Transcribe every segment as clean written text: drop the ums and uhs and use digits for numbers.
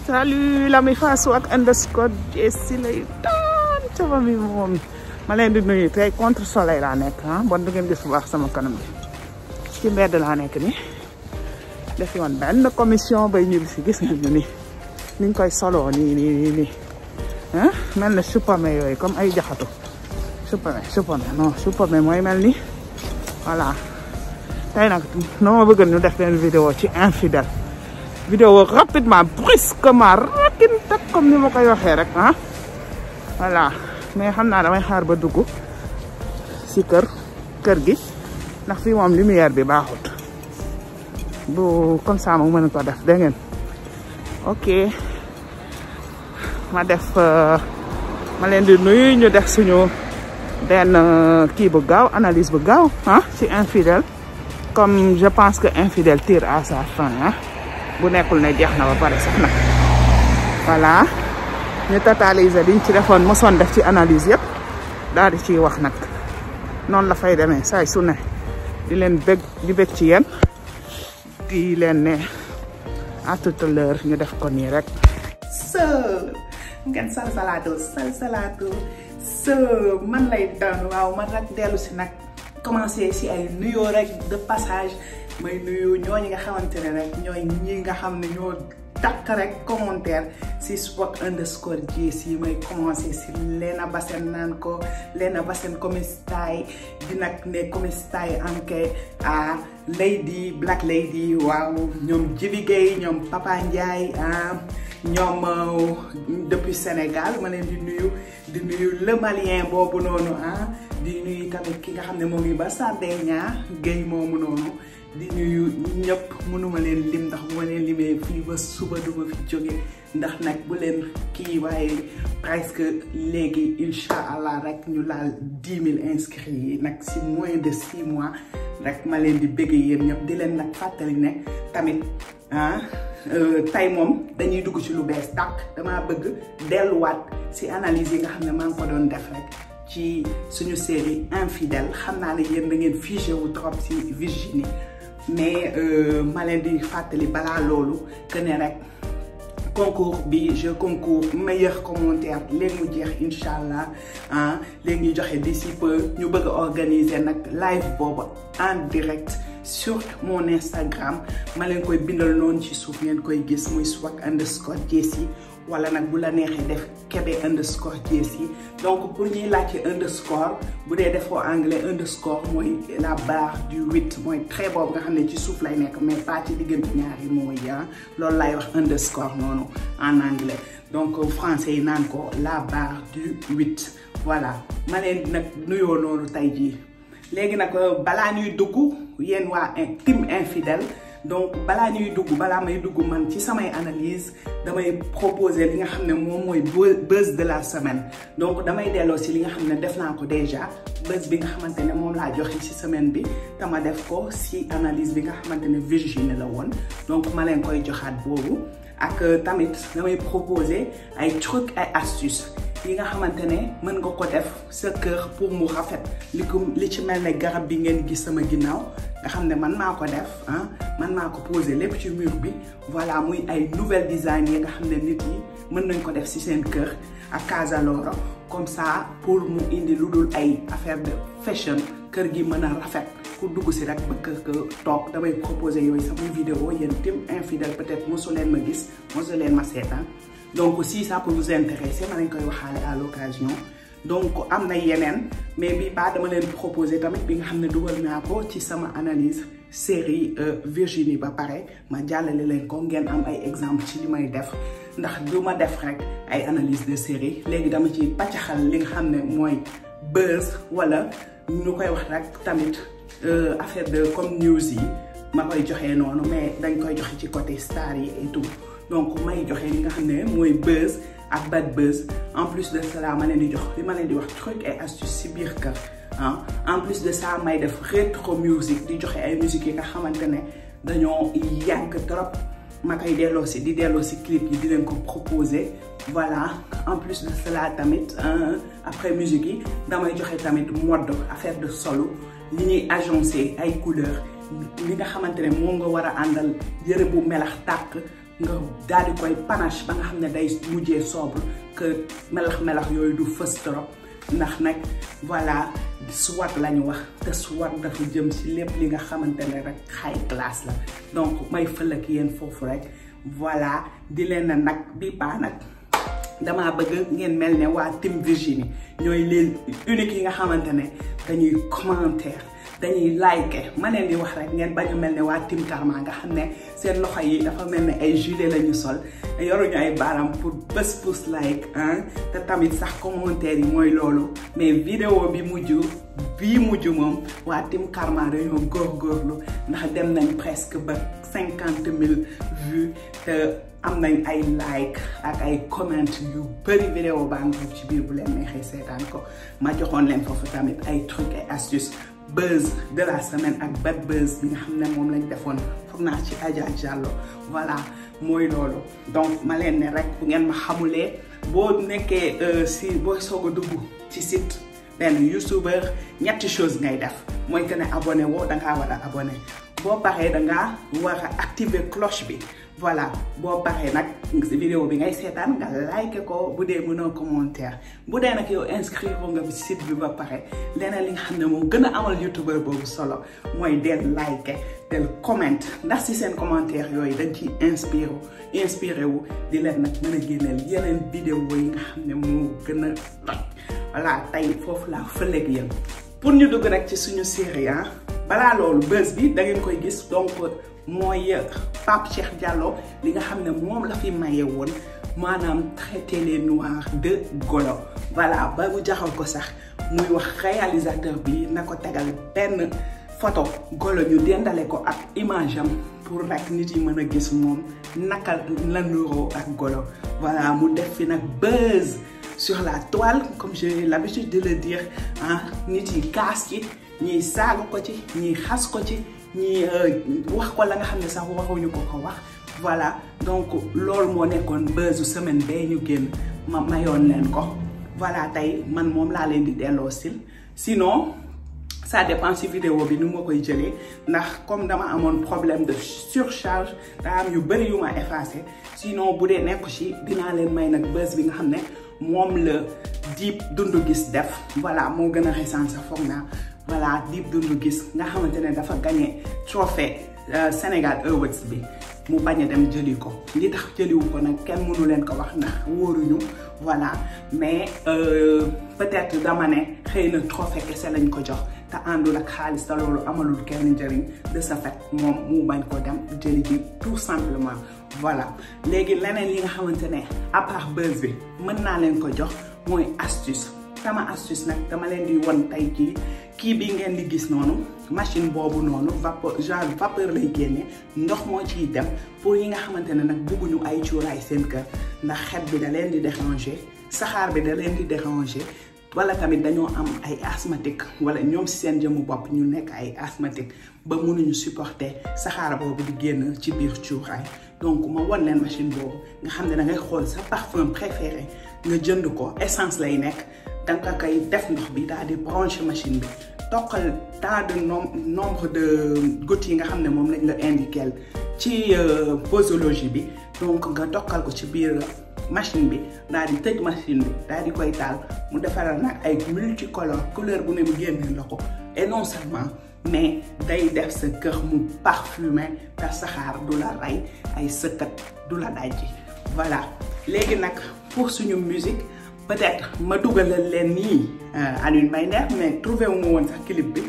Salut l'ami Fassou ak underscore Jessi lay doon sama mi moom ma leen di nuyu tey contre soleil laa nekk bon du ngeen gis bu baax sama kanam bi ci mbedd laa nekk ni defi woon benn commission bay ñibbi si gis ngeen ñu ni niñ koy soloo nii mel na suppame yooyu comme ay jaxatu suppame mooy mel ni voilà tey nag noo ma bëgg ñu def leen vidéo ci infidèle vidéo rapidement brusquement rakintak comme ni ma koy waxee rek voilà mais xam naa damay xaar ba dugg si kër gi ndax fii moom lumière bi baaxut bu comme ça ma mën ko def dégg ngeen ok ma def ma leen di nuyu ñu def suñu benn kii bu gaaw analyse bu gaaw ci infidèle comme je pense que infidèle tire à sa fin bu nekkul ne jeex na ba pare sax nag voilà ñu totaliser liñ ci defoon mosoon def ci analyse yëpp daal di ciy wax nag noonu la fay demee saay su ne di leen bëgg ci yéen di leen ne à tout à l'heure ñu def ko nii rek ngeen salsalaatu man lay doon waaw man rek dellu si nag commencé si ay nuyoo rek de passage may nuyu ñooñu nga xamante ne rek ñooy ñi nga xam ne ñoo takk rek commentaire si spot underscore Jessi may commencé si Lena Bassen naan ko Lena Bassen come stai di nag ne come stai anche a Lady Black Lady waaw ñoom Jibi Gueye ñoom Papa Ndiaye ñoom depuis Sénégal ma leen di nuyu le Malien boobu noonu di nuyu tamit ki nga xam ne moo ngi ba Sardeña Gueye moomu noonu di nuyu ñëpp mënuma leen lim ndax bu ma leen limee fii ba suba duma fi jóge ndax nag bu leen kii waaye presque léegi incha allah rek ñu laal 10 000 inscrits yi nag si moins de 6 mois rek ma leen di bëgg yéen ñëpp di leen nag fàttali ne tamit tey moom dañuy dugg ci lu bees tàq dama bëgg delluwaat si analyse yi nga xam ne maa ngi ko doon def rek ci suñu série infidèle xam naa ne yéen da ngeen figé wu trop si Virginie mais ma leen di fàttali balaa loolu que ne rek concours bi je concours meilleur commentaire léegi mu jeex incha allah léegi ñu joxe d'ici peu ñu bëgg a organiser nag live boobu en direct sur mon Instagram ma leen koy bindal noonu ci suuf ngeen koy gis muy swag underscore Jessi wala nag bu la neexee def kebe underscore Jessi donc pour ñuy laajte underscore bu dee defoo anglais underscore mooy la barre du 8 mooy trait boobu nga xam ne ci suuf lay nekk mais pas ci diggante ñaari mooy loolu lay wax underscore noonu en anglais donc français yi naan ko la barre du 8 voilà ma leen nag nuyoo noonu tey jii léegi nag balaa ñuy dugg yéen waa team infidèle donc balaa ñuy dugg balaa may dugg man ci samay analyse damay proposer li nga xam ne moom mooy buzz de la semaine donc damay delloo si li nga xam ne def naa ko déjà buzz bi nga xamante ne moom laa joxe ci semaine bi te ma def ko si analyse bi nga xamante ne Virginie la woon donc ma leen koy joxaat boobu ak tamit damay proposer ay trucs ay astuces yi nga xamante ne mën nga ko def sa kër pour mu rafet li ci mel ne garab bi ngeen gis sama ginnaaw nga xam ne man maa ko def man maa ko posé lépp ci mur bi voilà muy ay nouvelle design yi nga xam ne nit yi mën nañ ko def ci seen kër ak Casaloro comme ça pour mu indi lu dul ay affaire de fashion kër gi mën a rafet ku dugg ci rek ba kër ga toog damay proposer yooyu samay vidéo yéen team infidèle peut-être mosu leen ma gis mosu leen ma seetaan donc si ça peut vous intéresser ma lañ koy waxaale à l'occasion donc am na yeneen mais bii ba dama leen proposer tamit bi nga xam ne dugal naa ko ci sama analyse série Virginie ba pare ma jàllale leen ko ngeen am ay exemple ci li may def ndax du ma def rek ay analyse de série léegi dama ci pàccaxal li nga xam ne mooy buzz wala ñu koy wax rek tamit affaire de comme news yi ma koy joxee noonu mais dañ koy joxe ci côté star yi et tout donc may joxe li nga xam ne mooy buzz ak bad buzz en plus de cela ma leen di jox li ma leen di wax truc et astuce si biir kër en plus de ça may def rétro musique di joxe ay musique yi nga xamante ne dañoo yàgg trop ma koy delloo si di delloo si clip yi di leen ko proposer voilà en plus de cela tamit après musique yi damay joxe tamit mode affaire de solo li ñuy agencé ay couleurs li nga xamante ne moom nga war a àndal yëre bu melax tàkk nga daal di koy panache ba nga xam ne day mujjee sobre que melax yooyu du fës trop ndax nag voilà swag la ñu wax te swag dafa jëm si lépp li nga xamante ne rek high class la donc may fël ak yéen foofu rek voilà di leen na nag bi baa nag dama bëgg ngeen mel ne waa Team Virginie ñooy leen unique yi nga xamante ne dañuy commentaire dañuy like ma leen di wax rek ngeen bañ a mel ne waa Team Karma nga xam ne seen loxo yi dafa mel ne ay gilet la ñu sol yoruñu ay baaraam pour bés pouce like te tamit sax commentaire yi mooy loolu mais vidéo bi mujj moom waa Team Karma dañoo góorgóorlu ndax dem nañ presque ba 50,000 vues te am nañ ay like ak ay comment yu bëri vidéo baa ngi ci biir bu leen neexee seetaan ko ma joxoon leen foofu tamit ay trucs et astuces buzz de la semaine ak bad buzz bi nga xam ne moom lañ defoon foog naa ci Adja Diallo voilà mooy loolu donc ma leen ne rek bu ngeen ma xamulee boo nekkee boo soog a dugg ci site benn youtubeur ñetti chose ngay def mooy que ne abonné woo dangaa war a abonné boo paree dangaa war a activer cloche bi voilà boo paree nag vidéo bi ngay seetaan nga like ko bu dee mënoo commentaire bu dee nag yow inscrire nga bi site bi ba pare leneen li nga xam ne moo gën a amal youtubeur boobu solo mooy del like del comment ndax si seen commentaire yooyu dañ ciy inspiré wu di leen nag mën a génneel yeneen vidéo yi nga xam ne moo gën a toj voilà tey foofu laa fëleeg yéen pour ñu dugg nag ci suñu série balaa loolu buzz bi da ngeen koy gis donc mooy Pape Cheikh Diallo li nga xam ne moom la fi maye woon maanaam traiter les noirs de golo voilà ba mu jaxal ko sax muy wax réalisateur bi na ko tegal benn photo golo ñu dendale ko ak image am pour rek nit yi mën a gis moom naka la nuroo ak golo voilà mu def fi nag buzz sur la toile comme j'ai l'habitude de le dire nit yi kaas ci ñii saaga ko ci ñii xas ko ci ñii wax ko la nga xam ne sax waxuñu ko wax voilà donc loolu moo nekkoon buzzu semaine bee ñu génn ma mayoon leen ko voilà tey man moom laa leen di delloo sinon ça dépend si vidéo bi nu ma koy jëlee ndax comme dama amoon problème de surcharge daa am yu bëri yu ma effacé sinon bu dee nekku ci dinaa leen may nag buzz bi nga xam ne moom la Dip Doundou Guiss def voilà moo gën a récent sax foog naa voilà Dip Doundou Guiss nga xamante ne dafa gagné trophée Sénégal Awards bi mu bañ a dem jëli ko li tax jëliwu ko nag kenn mënu leen ko wax ndax wóoruñu voilà mais peut-être dama ne xëy na trophée kese lañ ko jox te àndul ak xaalis te loolu amalul kenn njëriñ de ce fait moom mu bañ ko dem jëli ji tout simplement voilà léegi leneen li nga xamante ne à part buzz bi mën naa leen ko jox mooy astuce sama astuce nag dama leen di won tey kii bi ngeen di gis noonu machine boobu noonu vapeur lay génne ndox moo ciy dem pour yi nga xamante ne nag bëgguñu ay cuuraay seen kër ndax xet bi da leen di déranger saxaar bi da leen di déranger wala tamit dañoo am ay asthmatique wala ñoom si seen jëmmu bopp ñu nekk ay asthmatique ba mënuñu supporter saxaar boobu di génn ci biir cuuraay donc ma won leen machine boobu nga xam ne da ngay xool sa parfum préféré nga jënd ko essence lay nekk danga koy def ndox bi daal di brancher machine bi toqal tant de nombre de gouttes yi nga xam ne moom lañ la indiqué ci posologie bi donc nga toqal ko ci biir machine bi daal di tëj machine bi daal di koy taal mu defaral nag ay multicolore couleur bu ne mu génneel la ko et non seulement mais day def sa kër mu parfumé te saxaar du la rey ay sëkkat du la dajji voilà léegi nag pour suñu musique peut-être ma dugalal leen nii Alioune Mbaye Nder mais trouvé wu ma woon sax clip bi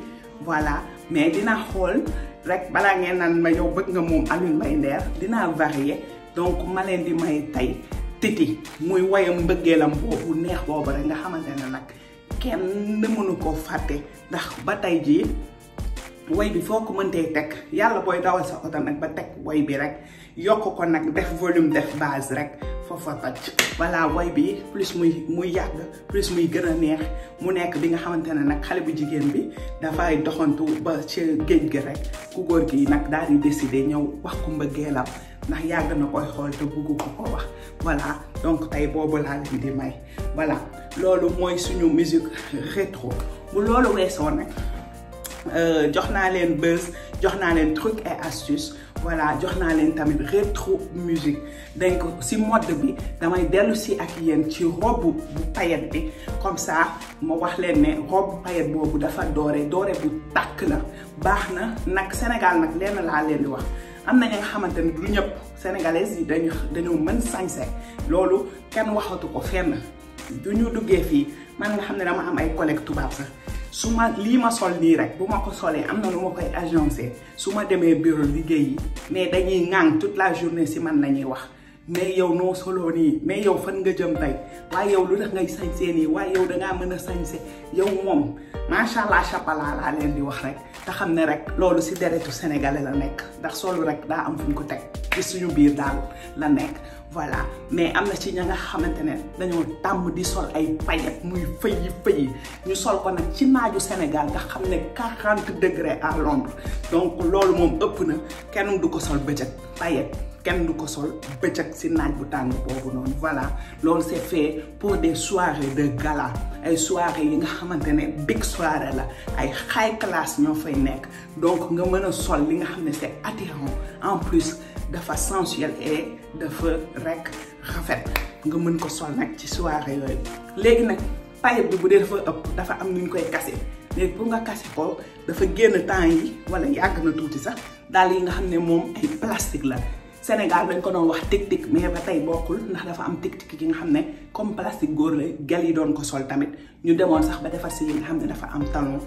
voilà mais dinaa xool rek balaa ngeen naan ma yow bëgg nga moom Alioune Mbaye Nder dinaa varier donc ma leen di may tey Titi muy woyam mbëggeelam boobu neex boobu rek nga xamante ne nag kenn mënu koo fàtte ndax ba tey jii woy bi foo ko mëntee teg yàlla booy dawal sa oto nag ba teg woy bi rek yokk ko nag def volume def base rek foofa toj voilà woy bi plus muy yàgg plus muy gën a neex mu nekk bi nga xamante ne nag xale bu jigéen bi dafay doxantu ba ci géej gi rek ku góor gi nag daal di décider ñëw wax ko mbëggeelam ndax yàgg na koy xool te buggu ko wax voilà donc tey boobu laa leen di may voilà loolu mooy suñu musique rétro bu loolu weesoo nag jox naa leen buzz jox naa leen trucs et astuces voilà jox naa leen tamit rétro musique donc si mode bi damay dellu si ak yéen ci robe bu paillette bi comme ça ma wax leen ne robe paillette boobu dafa doore bu tàkk la baax na nag Sénégal nag lenn laa leen di wax am na ñi nga xamante ni du ñëpp sénégalais yi dañoo mën sañse loolu kenn waxatu ko fenn du ñu duggee fii man nga xam ne dama am ay collègues tubaab sax su ma lii ma sol nii rek bu ma ko solee am na lu ma koy agencé su ma demee bureau liggéey yi mais dañuy ŋàng toute la journée si man la ñuy wax mais yow noo soloo nii mais yow fan nga jëm tey waaye yow lu tax ngay sañsee nii waaye yow dangaa mën a sañse yow moom macha allah chapala laa leen di wax rek te xam ne rek loolu si deretu sénégalais la nekk ndax solu rek daa am fu ñu ko teg ci suñu biir daal la nekk voilà mais am na ci ña nga xamante ne dañoo tàmm di sol ay paillettes muy fëyi ñu sol ko nag ci naaju Sénégal nga xam ne 40 degrés à l'ombre donc loolu moom ëpp na kenn du ko sol bëccëg paillettes kenn du ko sol bëccëg si naaj bu tàng boobu noonu voilà loolu c'est fait pour des soirées de gala ay soirées yi nga xamante ne big soirée la ay high class ñoo fay nekk donc nga mën a sol li nga xam ne c'est attirant en plus dafa sensuel et dafa rek rafet nga mën ko sol nag ci soirée yooyu léegi nag paillette bi bu dee dafa ëpp dafa am nu ñu koy kase léegi pour nga kase ko dafa génn temps yi wala yàgg na tuuti sax daal yi nga xam ne moom ay plastique la Sénégal dañ ko doon wax tic-tic mais ba tey bokkul ndax dafa am tic-tic yi nga xam ne comme plastique góor la gel yi doon ko sol tamit ñu demoon sax ba defar si yi nga xam ne dafa am talon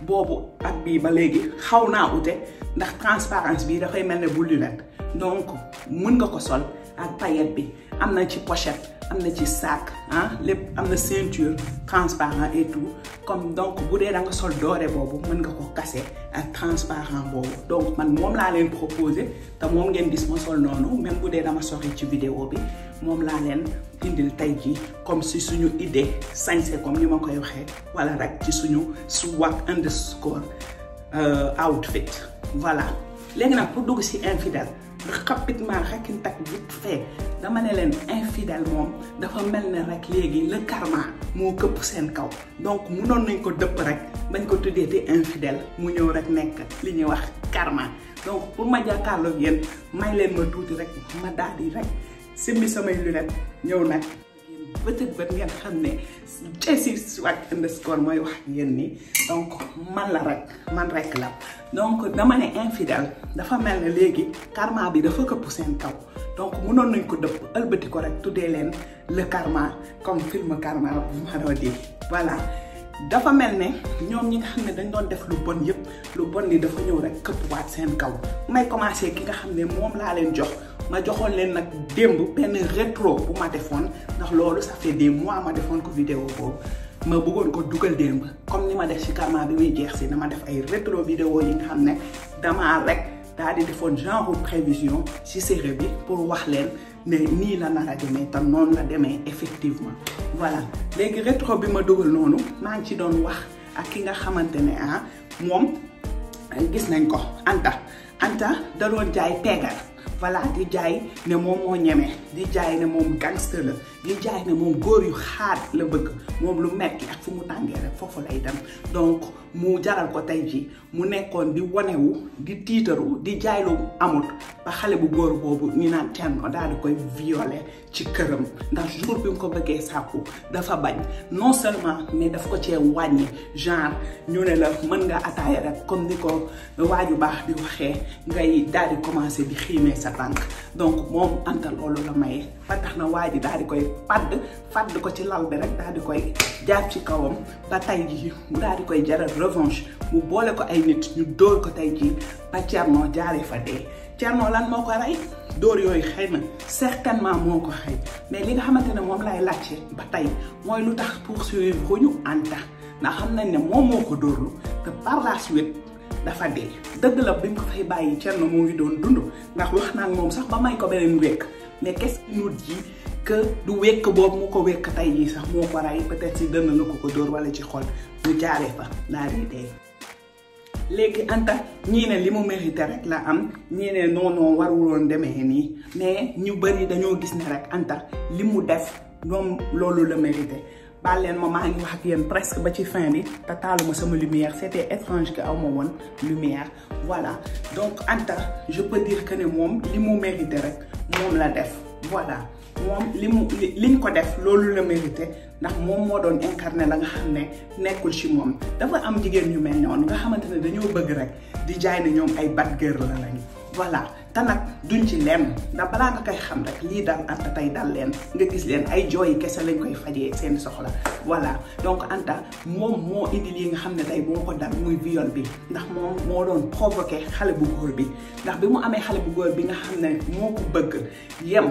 boobu ak bii ba léegi xaw naa ute ndax transparence bi dafay mel ne bu lunette donc mën nga ko sol ak paillette bi am na ci pochette am na ci sac ah lépp am na ceinture transparent et tout comme donc bu dee da nga sol doore boobu mën nga ko kase ak transparent boobu donc man moom laa leen proposé te moom ngeen gis ma sol noonu même bu dee dama sori ci vidéo bi moom laa leen indil tey jii comme si suñu idée sañse comme ni ma koy waxee wala rek ci suñu swag underscore outfit voilà léegi nag pour dugg si infidèle rapidement rek ñu tag vite fait dama ne leen infidèle moom dafa mel ne rek léegi le karma moo këpp seen kaw donc munoon nañ ko dëpp rek bañ ko tuddee te infidèle mu ñëw rek nekk li ñuy wax karma donc pour ma jàkkaarloog yéen may leen ma tuuti rek ma daal di rek simmi samay lunette ñëw nag peut-être bët ngeen xam ne Jessie Swag underscore mooy wax ak yéen nii donc man rek la donc dama ne infidèle dafa mel ne léegi karma bi dafa këpp seen kaw donc mënoon nañ ko dëpp ëlbati ko rek tuddee leen le karma comme film karma bu ma doon di voilà dafa mel ne ñoom ñi nga xam ne dañ doon def lu bon yëpp lu bon ni dafa ñëw rek këppwaat seen kaw may commencé ki nga xam ne moom laa leen jox ma joxoon leen nag démb benn rétro bu ma defoon ndax loolu ça fait des mois ma defoon ko vidéo boobu ma bëggoon ko dugal démb comme ni ma def ci karma bi muy jeex si dama def ay rétro vidéo yi nga xam ne damaa rek daal di defoon genre prévision ci série bi pour wax leen ne nii la nar a demee te noonu la demee effectivement voilà léegi rétro bi ma dugal noonu maa ngi ci doon wax ak ki nga xamante ne moom gis nañ ko Anta da doon jaay peegar voilà di jaay ne moom moo ñeme di jaay ne moom gangster la di jaay ne moom góor yu xaat la bëgg moom lu metti ak fu mu tàngee rek foofu lay dem donc mu jaral ko tey ji mu nekkoon di wanewu di tiitaru di jaay lu amut ba xale bu góor boobu ñu naan Thierno daal di koy violer ci këram ndax jour bi mu ko bëggee sàkku dafa bañ non seulement mais daf ko cee wàññi genre ñu ne la mën nga ataaya rek comme ni ko waaju baax di waxee ngay daal di commencer di xiimee sa tànk donc moom Anta loolu la maye ba tax na waa ji daal di koy fadd ko ci lal bi rek daal di koy jaar ci kawam ba tey jii mu daal di koy jaral revanche mu boole ko ay nit ñu dóor ko tey jii ba Thierno jaaree fa dee Thierno lan moo ko rey dóor yooyu xëy na certainement moo ko xëy mais li nga xamante ne moom lay laajte ba tey mooy lu tax poursuivre ñu Anta ndax xam nañ ne moom moo ko dóorlu te par la suite dafa dee dëgg la bi mu ko fay bàyyi Thierno moo ngi doon dund ndax wax naa moom sax ba may ko beneen wékk mais qu'est-ce qui nous dit que du wékk boobu mu ko wékk tey jii sax moo ko rey peut-être si dënn la ko dóor wala ci xol mu jaaree fa daal di dee. léegi Anta ñii ne li mu mérité rek la am ñii ne non waruloon demee nii mais ñu bëri dañoo gis ne rek Anta li mu def moom loolu la mérité baal leen ma maa ngi wax ak yéen presque ba ci fin bi te taaluma sama lumière c'était étrange que aw ma woon lumière voilà donc Anta je peux dire que ne moom li mu mérité rek moom la def voilà moom liñ ko def loolu la mérité ndax moom moo doon incarné la nga xam ne nekkul ci moom dafa am jigéen ñu mel noonu nga xamante ne dañoo bëgg rek di jaay ne ñoom ay bad girl la lañu voilà te nag duñ ci lenn ndax balaa nga koy xam rek lii dal Anta tey dal leen nga gis leen ay jooyi kese lañ koy fajee seen soxla voilà donc Anta moom moo indi lii nga xam ne tey moo ko dal muy viol bi ndax moom moo doon provoqué xale bu góor bi ndax bi mu amee xale bu góor bi nga xam ne moo ko bëgg yem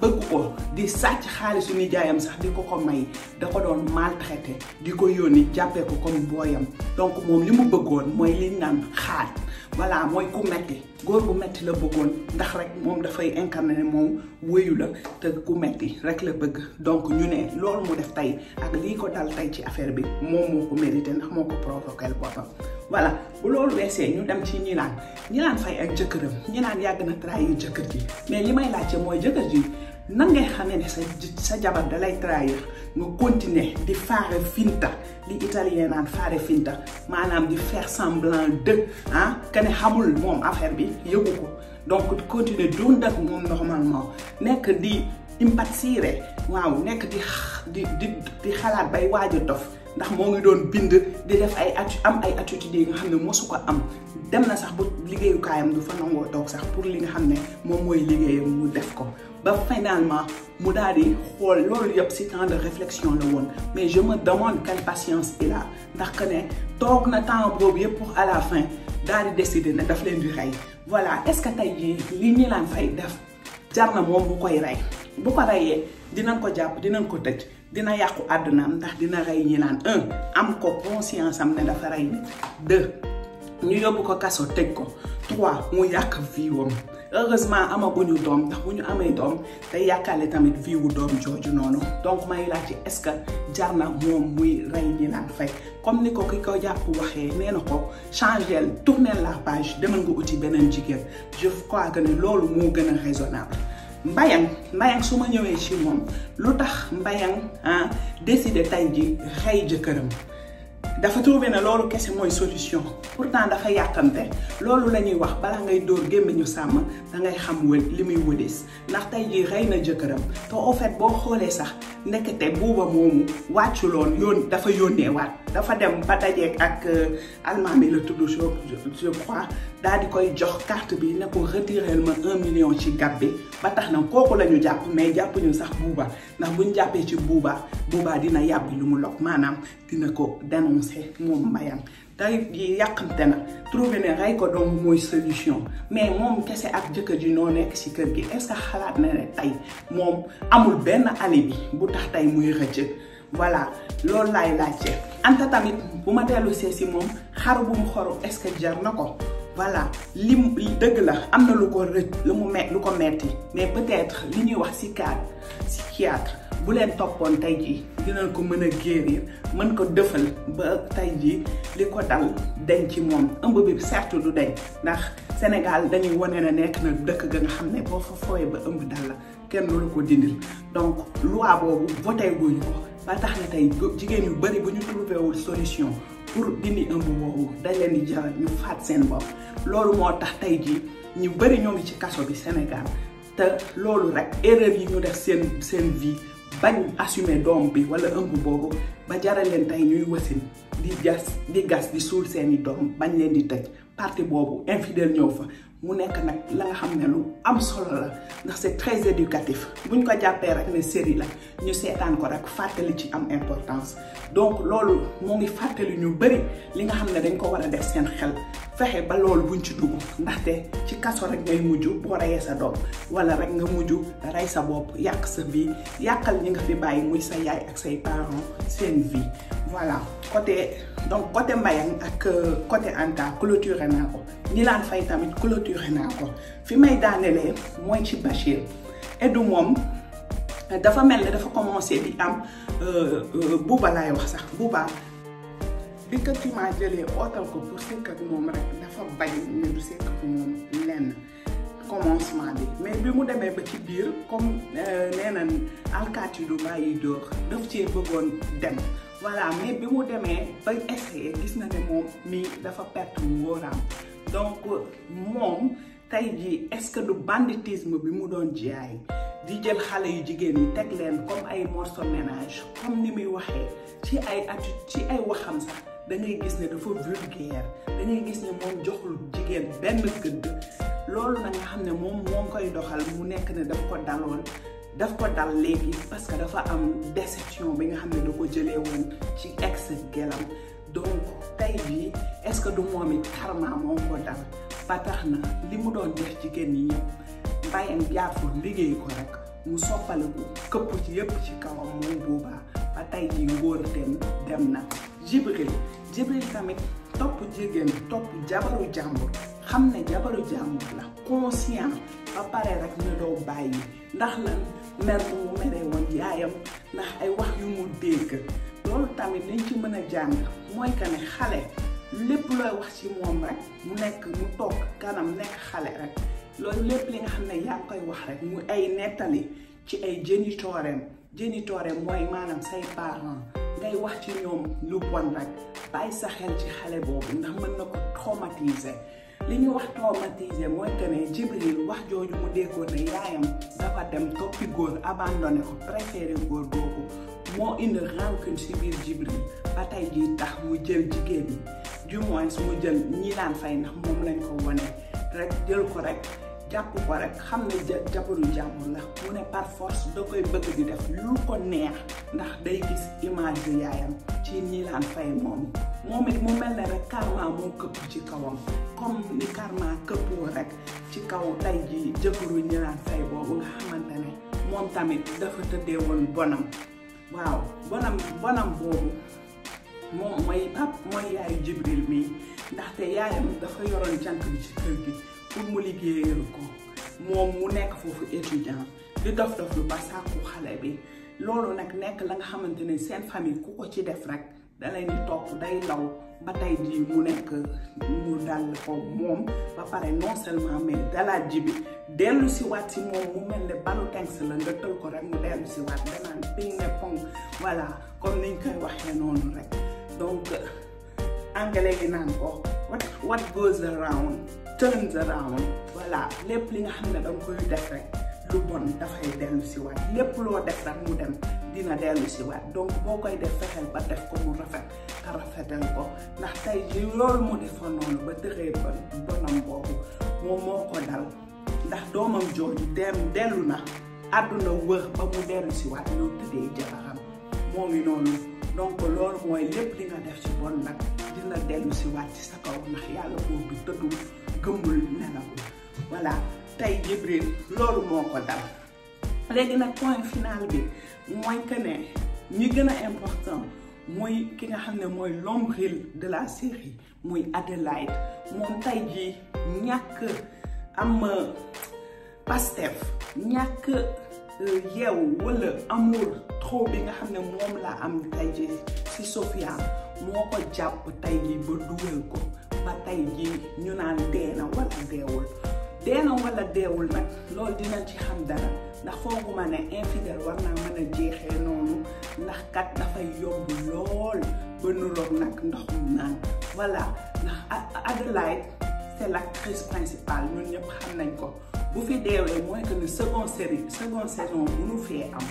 bëgg ko di sàcc xaalisu nijaayam sax di ko may da ko doon maltraité di ko yónni jàppee ko comme booyam donc moom li mu bëggoon mooy li naan xaat voilà mooy ku metti góor bu metti la bëggoon ndax rek moom dafay incarné ne moom wéyu la te ku metti rek la bëgg donc ñu ne loolu mu def tey ak lii ko dal tey ci affaire bi moom moo ko mérité ndax moo ko provoqué boppam voilà bu loolu weesee ñu dem ci ñi naan fay ak jëkkëram ñi naan yàgg na trahir jëkkër ji mais li may laajte mooy jëkkër ji nan ngay xamee ne sa jabar da lay trahir nga continuer di fare finta li italien naan fare finta maanaam di faire semblant de que ne xamul moom affaire bi yëgu ko donc continuer dund ak moom normalement nekk di impazzire waaw nekk di xalaat bay waaj a dof ndax moo ngi doon bind di def ay attitude yi nga xam ne mosu ko am dem na sax bu liggéeyukaayam du fa nangoo toog sax pour li nga xam ne moom mooy liggéeyam mu def ko ba finalement mu daal di xool loolu yëpp ci temps de réflexion la woon mais je me demande quelle patience il a ndax que ne toog na temps boobu yëpp pour à la fin daal di décider ne daf leen di rey voilà est-ce que tey jii li ñu laan fay def jar na moom bu koy rey bu ko reyee dinañ ko jàpp dinañ ko tëj dina yàqu àddunaam ndax dina rey ñi naan am ko conscience am ne dafa rey nit 2 ñu yóbbu ko kaso tëj ko 3 mu yàq vie wam heureusement amaguñu doom ndax bu ñu amee doom day yàqale tamit vie wu doom jooju noonu donc may laaj ci est-ce que jar na moom muy rey ñi naan fay comme ni ko ki ko jàpp waxee nee na ko changer tourner la page demal nga uti beneen jigéen je crois que ne loolu moo gën a raisonnable Mbayang su ma ñëwee ci moom lu tax Mbayang décider tey ji rey jëkkëram dafa trouvé ne loolu kese mooy solution pourtant dafa yàqante loolu la ñuy wax balaa ngay dóor gémmiñu sàmm da ngay xam li muy wëlis ndax tey jii rey na jëkkëram te au fait boo xoolee sax ndekete buuba moomu wàcculoon dafa yónnee waat dafa dem ba dajeek ak almaami la tudd je crois daal di koy jox carte bi ne ko retirel ma 1 million ci gab bi ba tax na kooku la ñu jàpp mais jàppuñu sax buuba ndax buñ jàppee ci buuba dina yàbbi lu mu lok maanaam dina ko dénoncer moom Mbayang tey yi yàqante na trouvé ne rey ko donc mooy solution mais moom kese ak jëkkër ji noo nekk ci kër gi est-ce que xalaat na ne tey moom amul benn alibi bu tax tey muy rëcc voilà loolu laay laajte Anta tamit bu ma dellu see si moom xaru bu mu xoru est-ce que jar na ko voilà li dëgg la am na lu ko rëcc lu ko metti mais peut-être li ñuy wax psychiatre bu leen toppoon tey jii dinañ ko mën a guérir mën ko dëfal ba tey jii li ko dal deñ ci moom ëmb bi certes du deñ ndax Sénégal dañuy wane ne nekk na dëkk ga nga xam ne boo fa fooyee ba ëmb dal la kenn lu ko dindil donc loi boobu voté guñu ko ba tax na tey jigéen yu bari bu ñu trouvé wul solution pour dindi ëmb boobu dañ leen di jaral ñu faat seen bopp loolu moo tax tey jii ñu bari ñoo ngi ci kaso bi Sénégal te loolu rek erreur yi ñu def seen vie bañ assumer doom bi wala ëmb boobu ba jaral leen tey ñuy wasin di gas di suul seeni doom bañ leen di tëj parti boobu infidèle ñëw fa mu nekk nag la nga xam ne lu am solo la ndax c'est très éducatif buñ ko jàppee rek ne série la ñu seetaan ko rek fàttali ci am importance donc loolu moo ngi fàttali ñu bari li nga xam ne dañ ko war a def seen xel fexe ba loolu buñ ci dugg ndaxte ci kaso rek ngay mujj boo reyee sa doom wala rek nga mujj rey sa bopp yàq sa vie yàqal ñi nga fi bàyyi muy sa yaay ak say parents seen vie voilà côté Mbayang ak côté Anta clôturé naa ko ñi laan fay tamit clôturé naa ko fi may daanelee mooy ci Bachir Edu moom dafa mel ne dafa commencé di am buuba laay wax sax buuba bi ko Tima jëlee ootal ko pour sekk ak moom rek dafa bañ ne du sekk ak moom lenn commencement bi mais bi mu demee ba ci biir comme nee na alkaati du bàyyi dóor daf cee bëggoon dem voilà mais bi mu demee ba essayé gis na ne moom mii dafa perte ngóoraam donc moom tey jii est-ce que du banditisme bi mu doon jaay di jël xale yu jigéen yi teg leen comme ay morceau ménage comme ni muy waxee ci ay attitude ci ay waxam sax da ngay gis ne dafa vulgaire da ngay gis ne moom joxul jigéen benn gëdd loolu nag nga xam ne moom moo koy doxal mu nekk ne daf ko dal léegi parce que dafa am déception bi nga xam ne da ko jëlee woon ci ex gelam donc tey jii est-ce que du moom it karma moo ko dal ba tax na li mu doon def jigéen ñi ñëpp bàyyam jaar fa liggéey ko rek mu soppaliku këpp ci yëpp ci kawam moom boobaa ba tey jii ngóor dem na Jibril tamit topp jigéen topp jabaru jàmbur xam ne jabaru jàmbur la conscient ba pare rek ne doo bàyyi ndax lan mer bu mu meree woon yaayam ndax ay wax yu mu dégg loolu tamit liñ ci mën a jàng mooy que ne xale lépp looy wax ci moom rek mu nekk mu toog kanam nekk xale rek loolu lépp li nga xam ne yaa ngi koy wax rek mu ay nettali ci ay génitooreem mooy maanaam say parents ngay wax ci ñoom lu bon rek bàyyi sa xel ci xale boobu ndax mën na ko traumatiser li ñu wax traumatiser mooy que ne Jibril wax jooju mu déggoon ne yaayam dafa dem toppi góor abandonné ko préféré góor googu moo indi rancune ci biir Jibril ba tey jii tax mu jël jigéen ñi du moins mu jël ñi daan fay ndax moom lañ ko wane rek jël ko rek jàpp ko rek xam ne jabaru jàmbur la mu ne par force da koy bëgg di def lu ko neex ndax day gis image de yaayam ci ñi daan fay moom it mu mel ne rek karma moo këpp ci kawam comme ni karma këppoo rek ci kaw tey ji jëkkëru ñi daan fay boobu nga xamante ne moom tamit dafa tëddee woon bonam waaw bonam boobu moom mooy yaayu Jibril mii ndaxte yaayam dafa yoroon jànk bi ci kër gi pour mu liggéeyal ko moom mu nekk foofu étudiant di dof lu ba sàkku xale bi loolu nag nekk la nga xamante ne seen famille ku ko ci def rek da leen di topp day law ba tey jii mu nekk mu dal ko moom ba pare non seulement mais dalaat ji bi dellu si waat si moom mu mel ne balu tenks la nga tël ko rek mu dellu si waat danaan ping ne pong voilà comme niñ koy waxee noonu rek donc anglais yi naan ko what goes around turns around voilà lépp li nga xam ne danga koy def rek lu bon dafay dellu si waat lépp loo def rek mu dem dina dellu si waat donc boo koy def fexeel ba def ko mu rafet te rafetal ko ndax tey ji loolu mu defoon noonu ba tëxee bonam boobu moom moo ko dal ndax doomam jooju dellu na àdduna wër ba mu dellu si waat ñoo tëddee jabaram moo ngi noonu donc loolu mooy lépp li nga def ci bon nag dina dellu si waat ci sa kaw ndax yàlla boobu tëddul gëmmul nelawul voilà tey Jibril loolu moo ko dal léegi nag point final bi mooy que ne ñi gën a important mooy ki nga xam ne mooy l'ombril de la série muy Adelaide moom tey jii ñàkk am Pastef ñàkk yeewu wala amour trop bi nga xam ne moom laa am tey jii si Sofia moo ko jàpp tey jii ba dugal ko ba tey jii ñu naan deena wala deewul nag loolu dinañ ci xam dara ndax fooguma ne infidèle war naa mën a jeexee noonu ndax kat dafay yomb lool ba nuroog nag ndoxum naan voilà ndax Adelaide c'est l'actrice principale ñun ñëpp xam nañ ko bu fi deewee mooy que ne seconde saison mënu fee am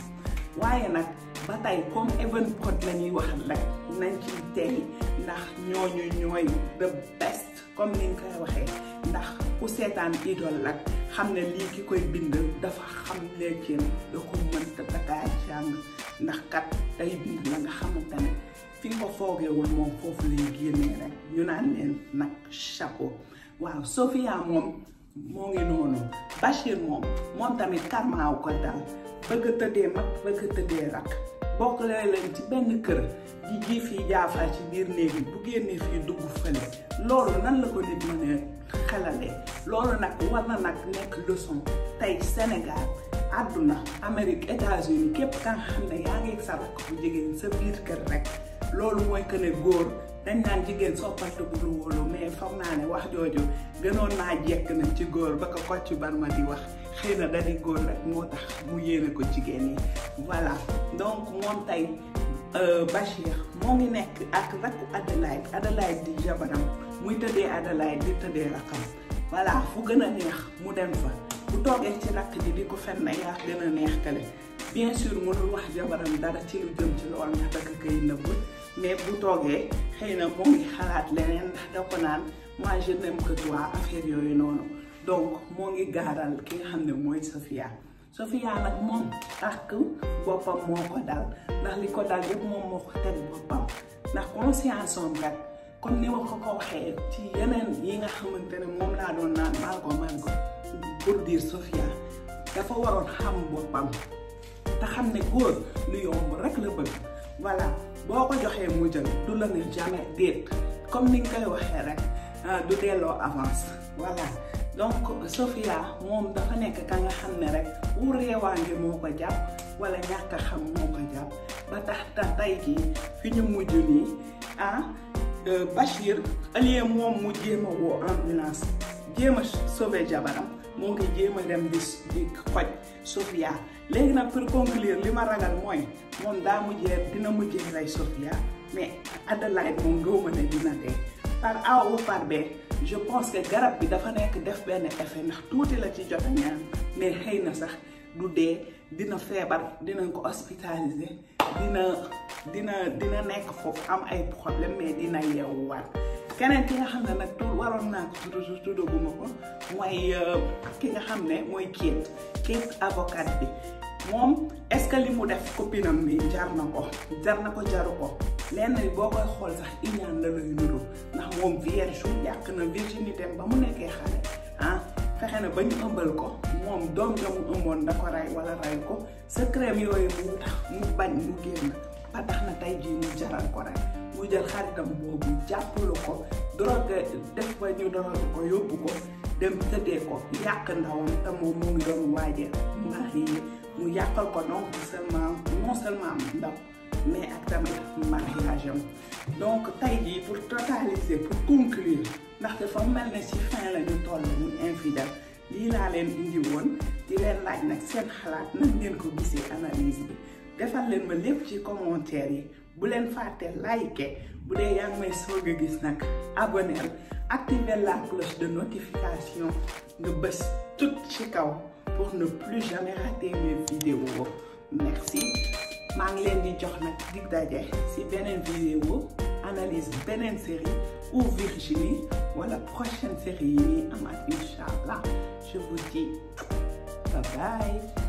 waaye nag ba tey comme Evenprod la ñuy waxal rek nañ ci tey ndax ñooñu ñooy the best comme ni nga koy waxee ndax ku seetaan Idole rek xam ne lii ki koy bind dafa xam léegin da ko mënta dakaa jàng ndax kat day bind la nga xamante ne fi nga ko foogeewul moom foofu lay génnee rek ñu naan leen nag chapeau waaw Sofia moom moo ngi noonu Bachir moom tamit karmaaw ko dal bëgg a tëddee mag bëgg a tëddee rak bokk leen ci benn kër di ji fii jaafaa ci biir néegi bu génnee fii dugg fële loolu nan la ko nit mën a xelalee loolu nag war na nag nekk leçon tey Sénégal àdduna Amérique États-Unis képp ka nga xam ne yaa ngi sa rakk bu jigéen sa biir kër rek loolu mooy que ne góor dañ naan jigéen soppaltu bu lu wóolu mais foog naa ne wax jooju gënoon naa jekk na ci góor ba ko Kocc Barma di wax xëy na da di góor rek moo tax mu yéene ko jigéen yi voilà donc moom tey Bachir moo ngi nekk ak rakku Adelaide di jabaram muy tëddee Adelaide di tëddee rakam voilà fu gën a neex mu dem fa bu toogee ci rakk ji di ko fen na yaa gën a neex kale bien sûr mënul wax jabaram dara ci lu jëm ci lool ndax daka koy nëbb mais bu toogee xëy na moo ngi xalaat leneen ndax da ko naan moi je n'aime que toi affaire yooyu noonu donc moo ngi gaaral ki nga xam ne mooy Sofia nag moom ak boppam moo ko dal ndax li ko dal yëpp moom moo ko teg boppam ndax conscience am rek comme ni ma ko waxee ci yeneen yi nga xamante ne moom laa doon naan Margot pour dire Sofia dafa waroon xam boppam te xam ne góor lu yomb rek la bëgg voilà boo ko joxee mu jël du la ne jamais déet comme ni nga koy waxee rek du delloo avance voilà donc Sofia moom dafa nekk ka nga xam ne rek wu réewaange moo ko jàpp wala ñàkk a xam moo ko jàpp ba tax tey jii fi ñu mujj nii Bachir allié moom mu jéem a woo ambulance jéem a sauver jabaram moo ngi jéem a dem di xoj Sofia léegi nag pour conclure li ma ragal mooy moom dina mujjee rey Sofia mais Adelaide moom gëw ma ne dina dee par A ou par B je pense que garab bi dafa nekk def benn effet ndax tuuti la ci jot a ñaan mais xëy na sax du dee dina feebar dinañ ko hospitaliser dina nekk foofu am ay problème mais dina yeewuwaat keneen ki nga xam ne nag waroon naa ko tuddaguma ko mooy ki nga xam ne mooy Kate avocate bi moom est-ce que li mu def copinam bi jar na ko jaru ko lenn boo koy xool sax iñaan la lay nuru ndax moom vierge yàq na virginité ba mu nekkee xale fexe na ba ñu ëmbal ko moom doom ja mu ëmboon da ko rey wala rey ko secret yooyu mu tax mu bañ mu génn ba tax na tey jii mu jaral ko rek mu jël xaritam boobu jàppalu ko drogue def ba ñu drogue ko yóbbu ko dem tëddee ko yàq ndawam te moom mu ngi doon waajal marié mu yàqal ko donc non seulement ndaw mais ak tamit mariage am donc tey jii pour totaliser pour conclure ndax dafa mel ne ci fin la ñu toll muy infidèle lii laa leen indi woon di leen laaj nag seen xalaat nan ngeen ko gisee analyse bi defal leen ma lépp ci commentaire yi bu leen fàtte like bu dee yaa ngi may soog a gis nag abonnel activer la cloche de notification nga bës tout ci kaw pour ne plus jamais rater mes vidéos merci maa ngi leen di jox nag dig daje ci beneen vidéo analyse beneen série ou Virginie wala prochaine série yi amaat inch'Allah je vous dis bye bye.